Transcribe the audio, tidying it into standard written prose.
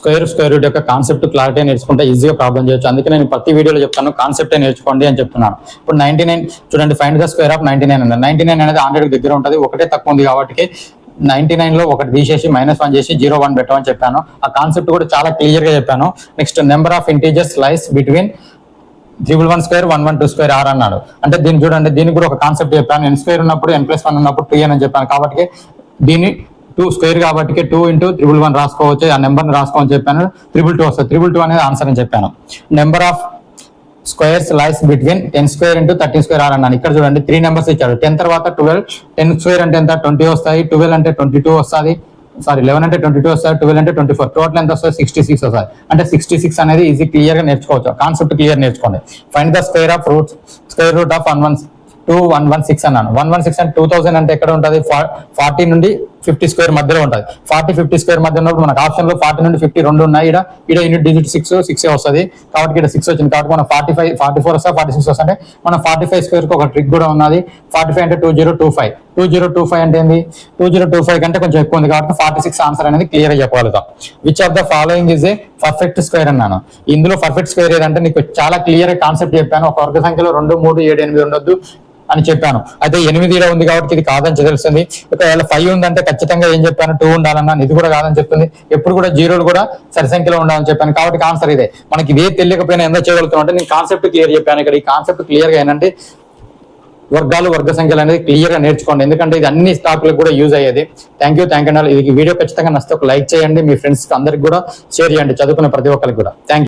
Square root యొక్క concept clarity నేర్చుకుంటే ఈజీగా ప్రాబ్లం చేయొచ్చు. అందుకే నేను ప్రతి వీడియోలో చెప్తాను కాన్సెప్టే నేర్చుకోండి అని చెప్తున్నాను. ఇప్పుడు 99 చూడండి, ఫైండ్ ద స్క్వేర్ ఆఫ్ 99 అన్నారు. 99 అనేది 100 దగ్గర ఉంటుంది, ఒకటే తక్కువ ఉంది కాబట్టి 99 లో ఒకటి తీసేసి -1 చేసి 0 1 పెట్టమని చెప్పాను. ఆ కాన్సెప్ట్ కూడా చాలా క్లియర్ గా చెప్పాను. Next number of integers lies between 111 112 R అన్నాడు. అంటే దీన్ని చూడండి, దీనికి కూడా ఒక కాన్సెప్ట్ చెప్పాను. n స్క్వేర్ ఉన్నప్పుడు n+1 ఉన్నప్పుడు 2n అని చెప్పాను. కాబట్టి దీన్ని 2 స్క్వేర్ కాబట్టి 2 × 111 రాసుకోవచ్చు. ఆ నెంబర్ని రాసుకోమని చెప్పాను. 222 వస్తుంది. 222 అనేది ఆన్సర్ అని చెప్పాను. Number of squares lies between 10 square × 13 square R అన్నాను. ఇక్కడ చూడండి 3 నెంబర్స్ ఇచ్చాడు. 10 తర్వాత 12, 10 స్క్వేర్ అంటే ఎంత 20 వస్తాయి, 12 అంటే 22 వస్తుంది, 11 అంటే 22 వస్తాయి, 12 అంటే 24, టోటల్ ఎంత వస్తుంది 66 వస్తాయి. అంటే 66 అనేది ఈజీ క్లియర్ గా నేర్చుకోవచ్చు. కాన్సెప్ట్ క్లియర్ నేర్చుకోండి. Find the square root of 116 అన్నాను. 116 అంటే 2000 అంటే ఎక్కడ ఉంటుంది, 40 నుండి 50 స్క్వేర్ మధ్యలో ఉంటుంది. 40 50 స్క్వేర్ మధ్య ఉన్నప్పుడు మనకు ఆప్షన్ లో 40 నుండి 50 రెండు ఉన్నాయి. ఇక్కడ యూనిట్ డిజిట్ 6 వస్తుంది కాబట్టి ఇక్కడ 6 వచ్చింది. కాబట్టి మనం 45 44 వస్తా 46 వస్తా అంటే మనం 45 స్క్వేర్ కి ఒక ట్రిక్ కూడా ఉన్నది. 45 అంటే 2025. 2025 అంటే ఏంది, 2025 కంటే కొంచెం ఎక్కువ ఉంది కాబట్టి 46 ఆన్సర్ అనేది క్లియర్ గా చెప్పగలుగుతాం. Which of the following is a perfect square అన్నాను. ఇందులో పర్ఫెక్ట్ స్క్వేర్ ఏదంటే నీకు చాలా క్లియర్ గా కాన్సెప్ట్ చెప్పాను. ఒక వర్గ సంఖ్యలో 2 3 7 8 ఉండొద్దు అని చెప్పాను. అయితే 8 ఉంది కాబట్టి ఇది కాదని తెలుస్తుంది. ఒకవేళ 5 ఉందంటే ఖచ్చితంగా ఏం చెప్పాను, 2 ఉండాలన్నాను. ఇది కూడా కాదని చెప్తుంది. ఎప్పుడు కూడా జీరోలు కూడా సరి సంఖ్యలో ఉండాలని చెప్పాను. కాబట్టి ఆన్సర్ ఇదే. మనకి ఇదే తెలియకపోయినా ఎంత చేయగలుగుతాం అంటే నేను కాన్సెప్ట్ క్లియర్ చెప్పాను. ఇక్కడ ఈ కాన్సెప్ట్ క్లియర్ గా ఏంటంటే వర్గాలు వర్గ సంఖ్యలు అనేది క్లియర్ గా నేర్చుకోండి. ఎందుకంటే ఇది అన్ని స్టాక్లకు కూడా యూజ్ అయ్యేది. థ్యాంక్ యూ ఇది వీడియో ఖచ్చితంగా నచ్చితే ఒక లైక్ చేయండి. మీ ఫ్రెండ్స్ అందరికి కూడా షేర్ చేయండి, చదువుకునే ప్రతి ఒక్కరికి కూడా. Thank you.